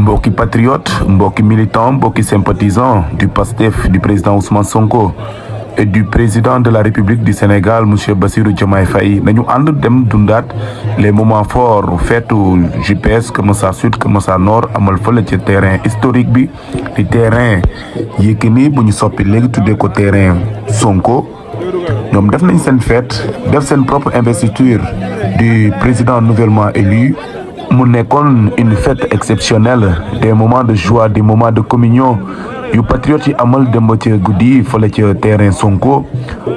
mbokki patriote, mbokki militant, mbokki sympathisant du PASTEF du président Ousmane Sonko et du président de la République du Sénégal monsieur Bassirou Diomaye Faye nañu ànd dem dundaat les moments forts feetu JPS Keur Massar Sud Keur Massar Nord amal fële ci terrain historique bi di terrain Yékini bu ñu soppi léegi tuddee ko terrain Sonko. ñoom def nañ seen fête def seen propre investiture du président nouvellement élu mu nekkoon une fête exceptionnelle, des moments de joie, des moments de communion yu patriotes yi amal dem ci guddi fële ci terrain Sonko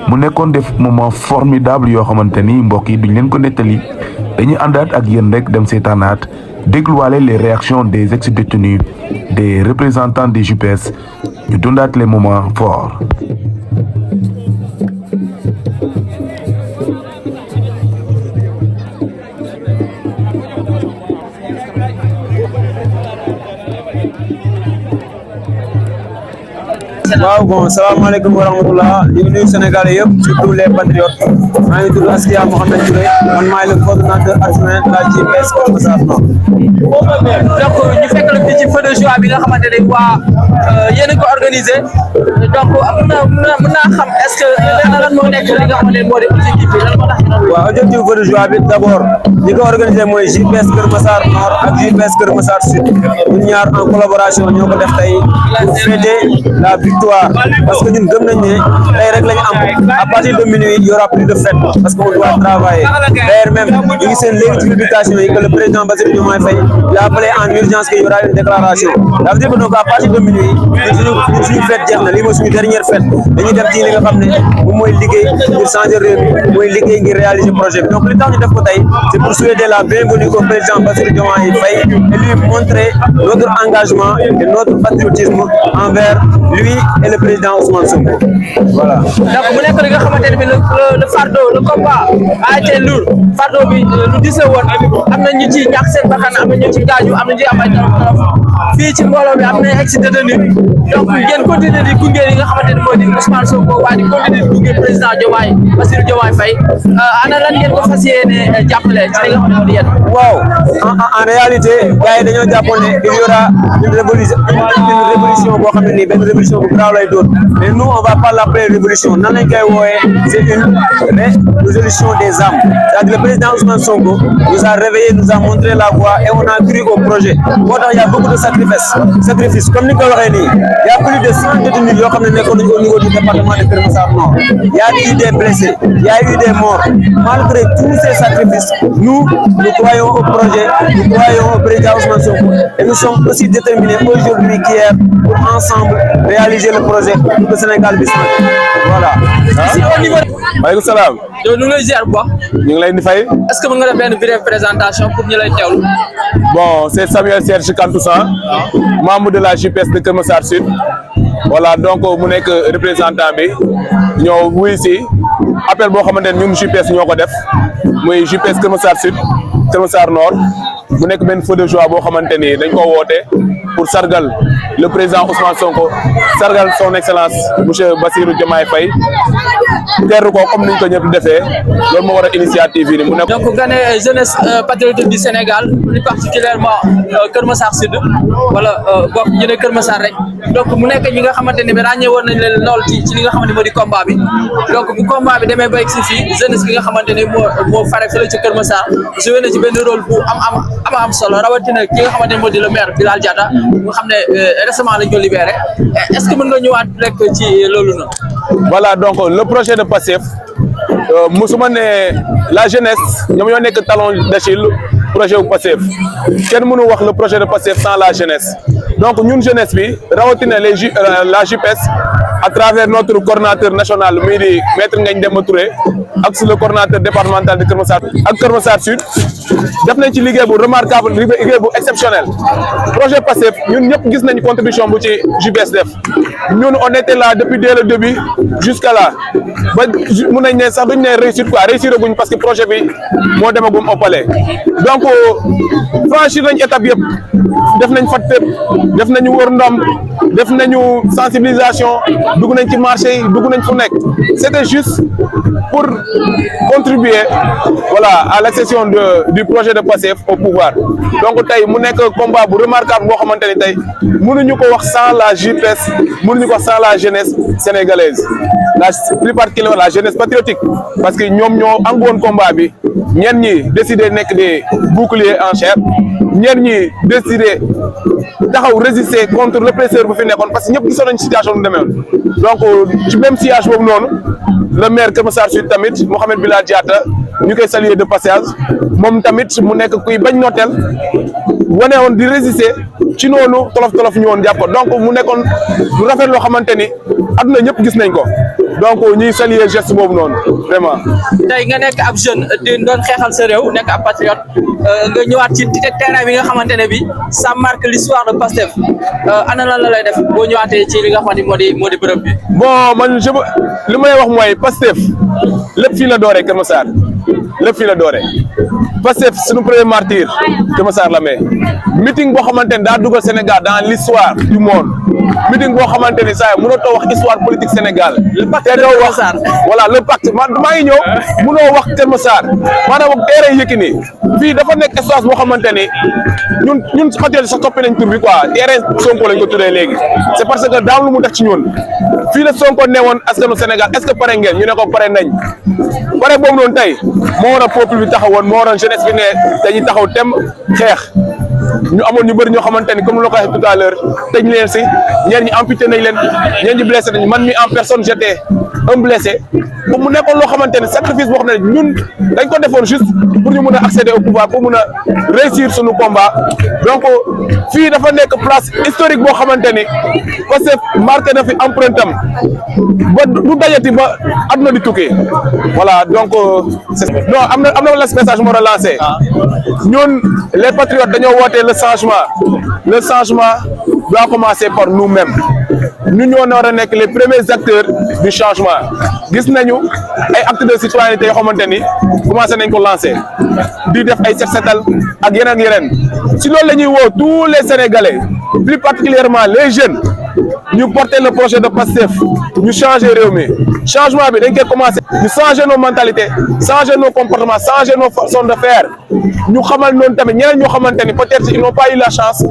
mu nekkoon des moments formidables yoo xamante ni mbokk yi duñ leen ko nettali dañuy àndaat ak yéen rek dem seetaanaat dégluwaale les réactions des ex-détenus des représentants des JPS ñu dundaat les moments forts. waaw bon salaamaaleykum wa rahmatulah ñu ngi nuyu Sénégalais yëpp surtout les patriotes maa ngi tudd Askia Mohamed Touré man maay le coordonnateur adjoint de la JPS Keur Massar Nord. donc ñu fekk la fii ci feu de joie bi nga xamante ne waa yéen a ko organisé donc mën naa xam est-ce que lan moo nekk li nga xamante ne moo di objectif bi lan moo tax. waaw objectif feu de joie bi d'abord ñi ko organisé mooy JPS Keur Massar Nord ak JPS Keur Massar Sud ñun ñaar en collaboration ñoo ko def tey pour fêter la victoire. Parce que ñun gëm nañ ne tey rek lañu am à partir de minuit il y aura plus de fête parce que on doit travailler. D'ailleurs même ñu ngi seen léegi ci publication yi que le président Bassirou Diomaye Faye il a appelé en urgence qu'il y aura une déclaration. Ça veut dire que donc à partir de minuit ñun suñu fête jeex na lii mooy suñu dernière fête dañuy dem ci li nga xam ne moom mooy liggéey ngir changer réew mi mooy liggéey ngir réaliser projet bi donc li tax ñu def ko tey c'est pour souhaiter la bienvenue au président Bassirou Diomaye Faye et lui montrer notre engagement et notre patriotisme envers lui et le président Ousmane Sonko. Voilà. donc mu nekk li nga xamante ne le fardeau le combat a été lourd fardeau bi lu diis la woon am na ñu ci ñàkk seen bakkan am na ñu ci gaañu am na ñu am ay fii ci mbooloo bi am na ex-détenu donc ngeen continuer di gunge li nga xamante ne moo di Ousmane Sonko waaye di continuer di gunge président Diomaye Bassirou Diomaye Faye ana lan ngeen ko fas yéene jàppale ci li nga xamante ne moo di yéen. waaw en réalité gars yi dañoo jàppoon ne il y aura une révolution boo xam ne nii benn révolution bu grave lay doon mais nous on va pas l'appeler révolution nan lañ koy wooyee c'est une résolution des âmes c'est-à-dire le président Ousmane Sonko nous a réveillé nous a montré la voie et on a cru au projet moo tax il y a beaucoup de sacrifices comme ni ko waxee nii il y a plus de 100 détenus yoo xam ne nekkoon nañu au niveau du département de Keur Massar Nord il y a eu des blessés il y a eu des morts malgré tous ces sacrifices nous croyons au projet nous croyons au président Ousmane Sonko et nous sommes aussi déterminés aujourd'hui qu'hier pour ensemble réaliser le projet pour le Sénégal bi voilà. ici au niveau. maaleykum salaam. yow ñu ngi lay ziar bu baax. ñu ngi leen di fay. est-ce que mën nga def benn brève présentation pour ñu lay teewlu. bon c'est Samuel Serge Kantousan membre de la JPS de Keur Massar Sud. voilà donc mu nekk représentant bi ñoo wuy si appel boo xamante ne ñun JPS ñoo ko def muy JPS Keur Massar Sud Keur Massar Nord mu nekk benn feu de joie boo xamante ni dañ ko woote pour sargal le président Ousmane Sonko sargal son excellence monsieur Bassirou Diomaye Faye teeru ko comme niñ ko ñëpp defee loolu moo war a initiative yi ni mu nekk. donc nga ne jeunesse patriotique du Sénégal plus particulièrement Keur Massar Sud wala gox ñu ne Keur Massar rek donc mu nekk ñi nga xamante ne bi ràññee woon nañ leen lool ci li nga xamante ne moo di combat bi donc bu combat bi demee ba egg si fii jeunesse bi nga xamante ne moo fare fële ci Keur Massar joué na ci benn rôle bu am solo rawatina ki nga xamante ne moo di le maire Bilal Diatta nga xam ne récemment lañ ko libéré est-ce que mën nga ñëwaat rek ci loolu noonu. voilà donc le projet de PASTEF musuma ne la jeunesse ñoom ñoo nekk talon d'Achille projet bu PASTEF kenn mënu wax le projet de PASTEF sans la jeunesse donc ñun jeunesse bi rawatina la JPS à travers notre coordonnateur national muy di maître Ngagne Demba Touré ak le coordonnateur départemental de Keur Massar ak Keur Massar Sud def nañ ci liggéey bu remarquable liggéey bu exceptionnel projet PASTEF ñun ñëpp gis nañ contribution bu ci JPS def ñun on était là depuis dès le début jusqu'à là ba mun nañ ne sax duñ ne réussite quoi réussir guñ parce que projet bi moo demagum au palais donc franchir nañ étape yëpp def nañ fat fépp def nañu wër ndom def nañu sensibilisation dugg nañ ci marché yi dugg nañ fu nekk c'était juste pour contribuer voilà à l'accession du projet de Pastef au pouvoir donc tey mu nekk combat bu remarquable boo xamante ni tey mënuñu ko wax sans la JPS mënuñu ko wax sans la jeunesse sénégalaise plus particulièrement la jeunesse patriotique parce que ñoom ñoo angoon combat bi ñenn ñi décidé nekk des boucliers en chair ñenn ñi décidé taxaw résister contre l'oppresseur bu fi nekkoon parce que ñëpp gisoon nañ situation bu demee donc ci même sillage boobu noonu le maire Keur Massar Sud tamit Mouhamed Bilal Diatta ñu koy saluer de passage moom tamit mu nekk kuy bañ nooteel wane woon di résister ci noonu tolof ñu woon jàpp donc mu nekkoon lu rafet loo xamante ni adduna ñëpp gis nañ ko donc ñuy saluer geste boobu noonu vraiment. tey nga nekk ab jeune di doon xeexal sa réew nekk ab patriote nga ñëwaat ci terrain bi nga xamante ne bi ça marque l'histoire de Pastef ana lan la lay def boo ñëwaatee ci li nga xamante ni moo di bërëb bi. bon man li may wax mooy Pastef lépp fii la dooree Keur Massar lépp fii la dooree Pastef suñu premier martyr Keur Massar la mais meeting boo xamante ni daa dugal Sénégal dans l'histoire du monde meeting boo xamante ni saa yi mënatoo wax histoire politique Sénégal. te doo wax voilà le pacte man maa ngi ñëw mënoo wax Keur Massar maanaam ak terrain Yékini fii dafa nekk espace boo xamante ni ñun patriote sax toppee nañ tur bi quoi terrain Sonko lañ ko tuddee léegi c'est parce que daaw lu mu def ci ñun fii la Sonko ne woon askanu Sénégal est-ce que pare ngeen ñu ne ko pare nañ pare boobu noonu tey moo war a peuple bi taxawoon moo waroon jeunesse bi ne dañuy taxaw tem xeex ñu amoon ñu bëri ñoo xamante ni comme la ko waxee tout à l'heure tëj leen si ñeen ñi amputé nañ leen ñeen ñi blessé nañ man mi en personne j'étais un blessé pour mu nekkoon loo xamante ni sacrifice boo xam ne ñun dañ ko defoon juste pour ñu mun a accéder au pouvoir pour mun a réussir suñu combat donc fii dafa nekk place historique boo xamante ni parce que marqué na fi empreinte am ba du dajati ba àdduna di tukkee voilà donc non am na message moo relancé ñun les patriotes dañoo woote le changement doit commencer par nous-mêmes ñun ñoo war a nekk les premiers acteurs du changement gis nañu ay actes de citoyenneté yoo xamante ni commencé nañ ko lancer di def ay set setal ak yeneen si loolu la ñuy woo tous les Sénégalais plus particulièrement les jeunes ñu porter le projet de Pastef ñu changer réew mi changement bi dañ koy commencer ñu changer nos mentalités changer nos comportements changer nos façons de faire ñu xamal noonu tamit ñeneen ñoo xamante ni peut-être ils n'ont pas eu la chance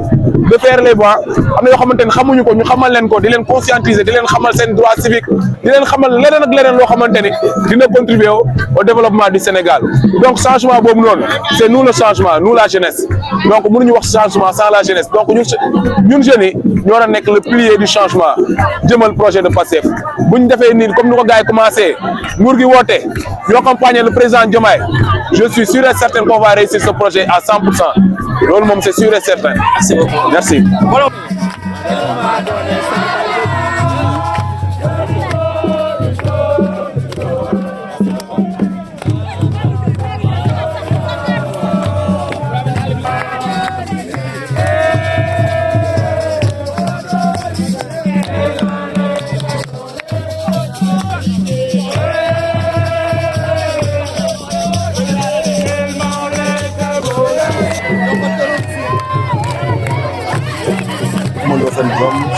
de faire les bancs am na yoo xamante ni xamuñu ko ñu xamal leen ko di leen conscientiser di leen xamal seen droit civique di leen xamal leneen ak leneen loo xamante ni dina contribuer au développement du Sénégal donc changement boobu noonu c'est nous le changement nous la jeunesse donc mënuñu wax changement sans la jeunesse donc ñun jeunes yi ñoo war a nekk le pilier du changement jëmal projet de Pastef bu ñu defee nii comme ni ko gars yi commencé nguur gi woote ñu accompagner le président Diomaye je suis sûr et certain qu'on va réussir ce projet à 100%. loolu moom c'est sûr et certain. Merci beaucoup. Merci.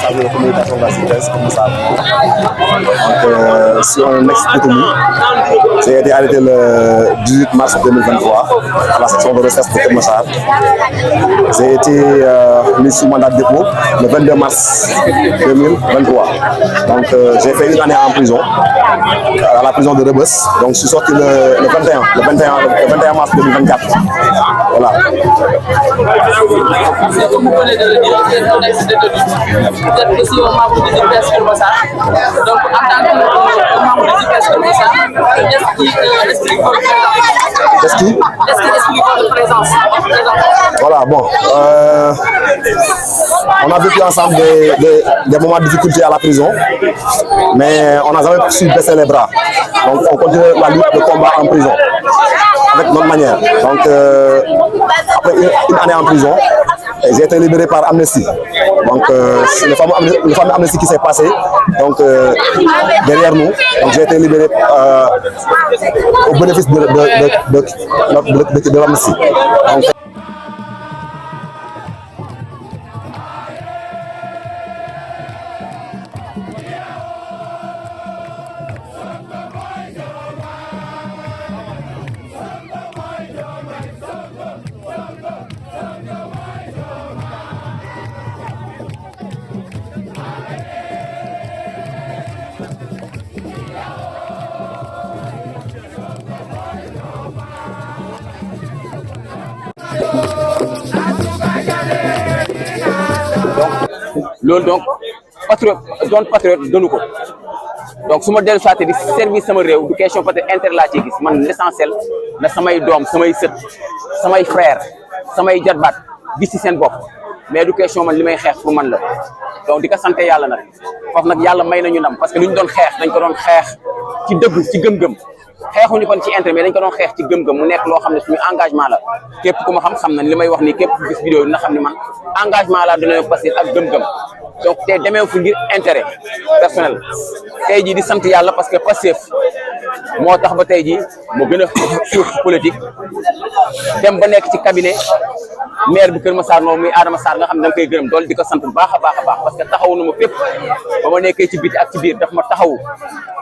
Chargé de communication de la CITES comme ça. Donc, sur un ex-détenu, j'ai été arrêté le 18 mars 2023 à la section de recherche de Keur Massar. J'ai été mis sous mandat de dépôt le 22 mars 2023. Donc, j'ai fait une année en prison, à la prison de Rebeuss. Donc, je suis sorti le 21 mars 2024. Voilà. Vous venez de le dire, vous êtes un ex-détenu. Vous êtes aussi un membre du JPS Keur Massar. Donc, en tant que membre du JPS Keur Massar, qu'est-ce qui explique votre présence? Qu'est-ce qui explique votre présence? Voilà, bon. On a vécu ensemble des moments de difficulté à la prison, mais on n'a jamais su baisser les bras. Donc, on continue la lutte, le combat en prison, avec notre manière. Donc, après une année en prison, j'ai été libéré par Amnesty. Donc, le fameux Amnesty qui s'est passé, donc derrière nous, donc j'ai été libéré au bénéfice de l'Amnesty. loolu donc patriote donu ko donc su ma dellu soit di service sama réew du question peut-être intérêt laa ciy gis man l'essentiel na samay doom samay sët samay frère samay jarbaat gis ci seen bopp mais du question man li may xeex pour man la donc di ko sant yàlla nag foofu nag yàlla may nañu ndam parce que lu ñu doon xeex dañ ko doon xeex ci dëgg ci gëm-gëm xeexuñu kon ci intérêt mais dañ ko doon xeex ci gëm-gëm mu nekk loo xam ne suñu engagement la képp ku ma xam na li may wax nii képp ku gis vidéo yi na xam ne man engagement laa dina Pastef ak gëm-gëm donc te demee fu ngir intérêt personnel tey jii di sant yàlla parce que Pastef moo tax ba tey jii mu gën a suuf politique dem ba nekk ci cabinet maire bu Kër Massar moom muy Adama Sarr nga xam ne da nga koy gërëm dool di ko sant bu baax a baax parce que taxawu na ma fépp ba ma nekkee ci biti ak ci biir daf ma taxawu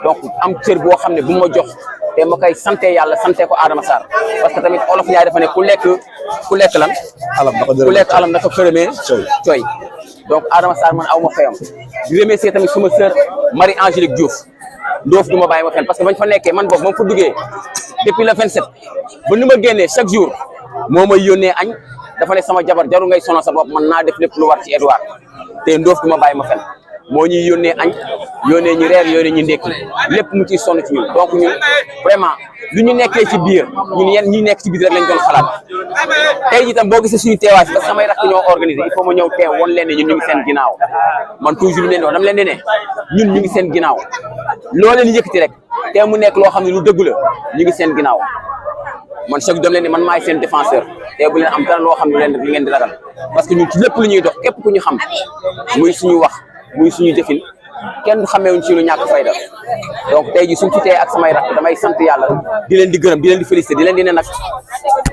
donc am cër boo xam ne bu ma jox te ma koy sante yàlla sante ko Adama Sarr parce que tamit olof Ndiaye dafa ne ku lekk lan ku lekk alam naka përëmee cooy donc Adama Sarr man aw ma fayam di remercier tamit suma sœur Marie Angélique Diouf Ndoof du ma bàyyi ma fen parce que bañ fa nekkee man boobu moom fa duggee depuis le 27 ba nu ma génnee chaque jour moo may yónnee añ dafa ne sama jabar jaru ngay sonal sa bopp man naa def lépp lu war ci Edouard te Ndoof du ma bàyyi ma fen moo ñuy yónnee añ yónnee ñu reer yónnee ñu ndékki lépp mu ciy sonn ci ñun donc ñun vraiment lu ñu nekkee ci biir ñun yéen ñi nekk ci biir rek lañ doon xalaat tey jii tam boo gisee suñu teewaay parce que samay rakk ñoo organisé il faut ma ñëw teew woon leen ne ñun ñu ngi seen ginnaaw man toujours leen wax dama leen di ne ñun ñu ngi seen ginnaaw loo leen yëkkati rek te mu nekk loo xam ne lu dëgg la ñu ngi seen ginnaaw man chaque dam leen ne man maay seen défenseur te bu leen am dara loo xam ne leen li ngeen di ragal parce que ñun ci lépp lu ñuy dox képp ku ñu xam muy suñu wax muy suñu jëfin kenn du xamee wuñ ci lu ñàkk fayda donc tey jii suñ ci tee ak samay rakk damay sant yàlla di leen di gërëm di leen di féliciter di leen di ne nag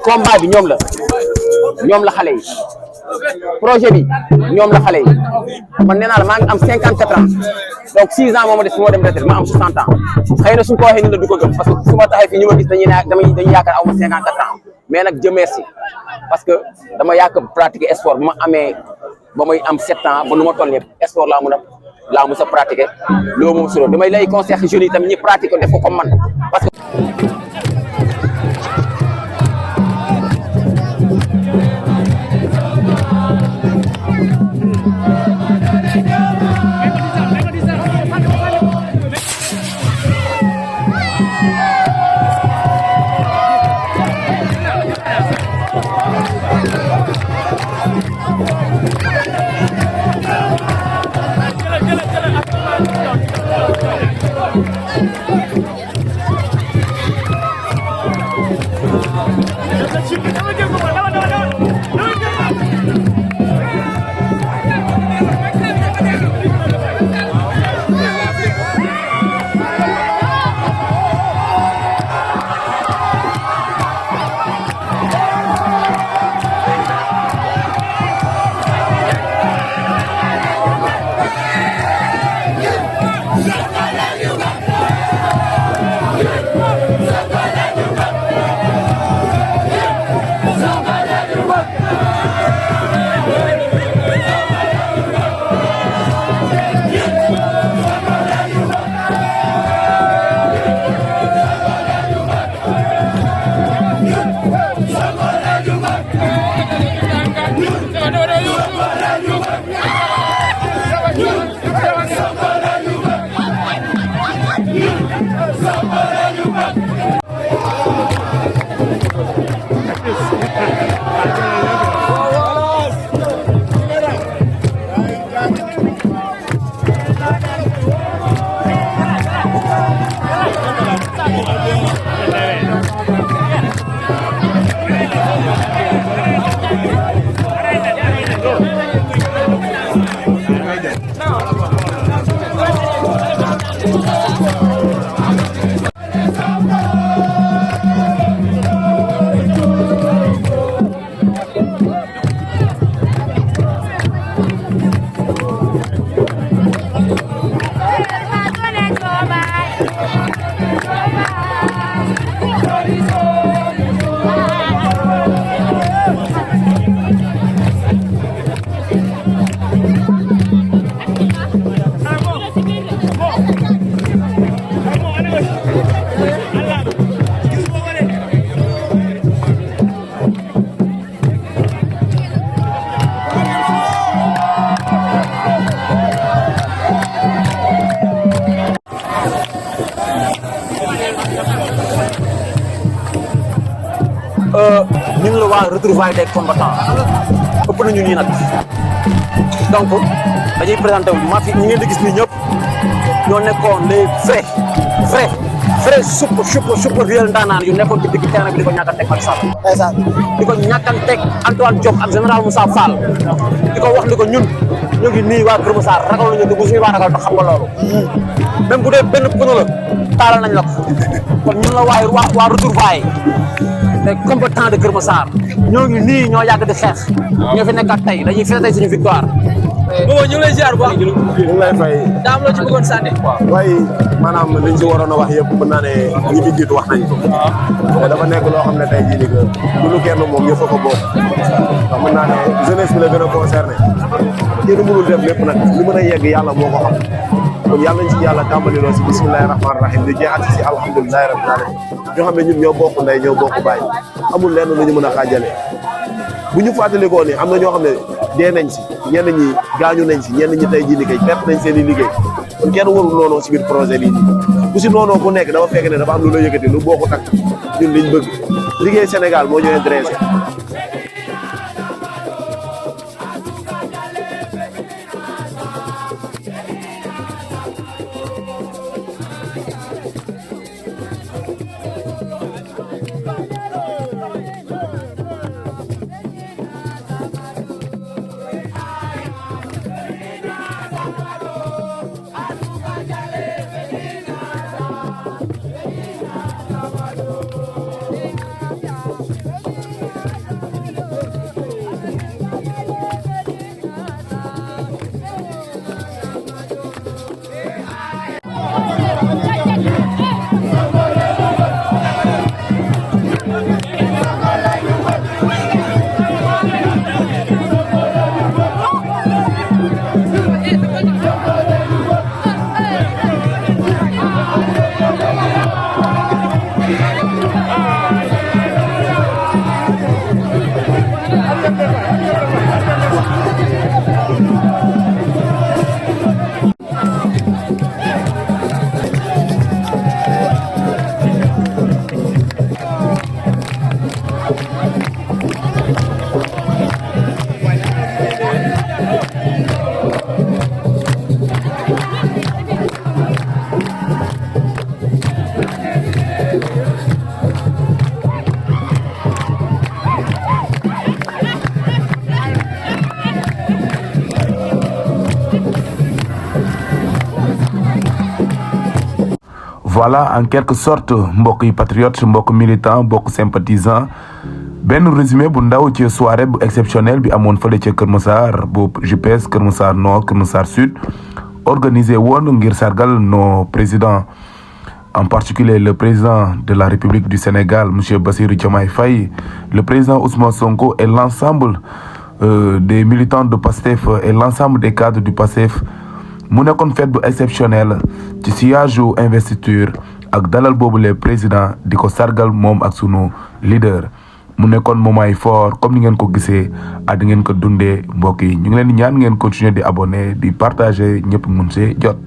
combat bi ñoom la xale yi projet bi ñoom la xale yi man nee naa la maa ngi am 54 ans donc 6 ans moo ma des moo dem retraite ma am 60 ans xëy na suñ ko waxee ni la du ko gëm parce que su ma taxee fii ñu ma gis dañuy yaakaar aw ma 54 ans mais nag Dieu merci parce que dama yàgg pratiquer sport bu ma amee ba may am 7 ans ba nu ma toll yëpp sport laa mos a pratiquer loolu moom solo damay lay conseiller jeunes yi tamit ñi pratiquer def ko comme man parce que ñun la waa retrouvailles des combattants ëpp nañu nii nag donc dañuy présenté wu ma fi ñi ngeen di gis nii ñëpp ñoo nekkoon les vrais super réel ndaanaan yu nekkoon ci digg terrain bi di ko ñàkkanteeg Macky Sall di ko ñàkkanteeg Antoine Diop ak général Moussa Fall di ko wax ni ko ñun ñu ngi nii waa Kër Massar ragal nañu dugg suñu waa ragal te xam nga loolu même bu dee benn pneu la taalal nañ la ko kon ñun la waa retrouvailles des combattants de Kër Massar ñoo ngi nii ñoo yàgg di xeex ñoo fi nekkat tey dañuy fête tey suñu victoire. Bobo ñu ngi lay ziar bu baax. ñu ngi lay fay. daa am loo ci bëggoon sànni. waaye maanaam liñ si waroon a wax yëpp mën naa ne ñi fi jiitu wax nañ ko. te dafa nekk loo xam ne tey jii nii que du lu kenn moom ñëpp a ko bokk. ndax mën naa ne jeunesse bi la gën a concerné. kenn mënul def lépp nag li mën a yegg yàlla moo ko xam. kon yàlla nañ si yàlla tàmbali loo si bismillahi rahmaani rahim di jeexat si alhamdulilahi rabbil alamin ñoo xam ne ñun ñoo bokk ndey ñoo bokk bàyyi amul lenn lu ñu mën a xaajale bu ñu fàttalikoo ni am na ñoo xam ne dee nañ si ñenn ñi gaañu nañ si ñenn ñi tey jii ni kay perte nañ seen i liggéey kon kenn warul noonoo si biir projet bii nii ku si noonoo ku nekk dafa fekk ne dafa am lu la yëkkati lu bokkut ak ñun liñ bëgg liggéey Sénégal moo ñu intéressé. Voilà en quelque sorte mbokk yi patriote mbokk militant mbokk sympathisant benn résumé bu ndaw ci soirée bu exceptionnel bi amoon fële ca Kër Massar bu JPS Kër Massar Nord Kër Massar Sud organisé woon ngir sargal nos présidents en particulier le président de la République du Sénégal monsieur Bassirou Diomaye Faye, le président Ousmane Sonko et l'ensemble des militants de PASTEF et l'ensemble des cadres du PASTEF. mu nekkoon fête bu exceptionnel ci siège u investiture ak dalal boobu les présidents di ko sargal moom ak sunu leader mu nekkoon moment fort comme ni ngeen ko gisee ak di ngeen ko dundee mbokk yi ñu ngi leen di ñaan ngeen continuer di abonné di partager ñëpp mun see jot.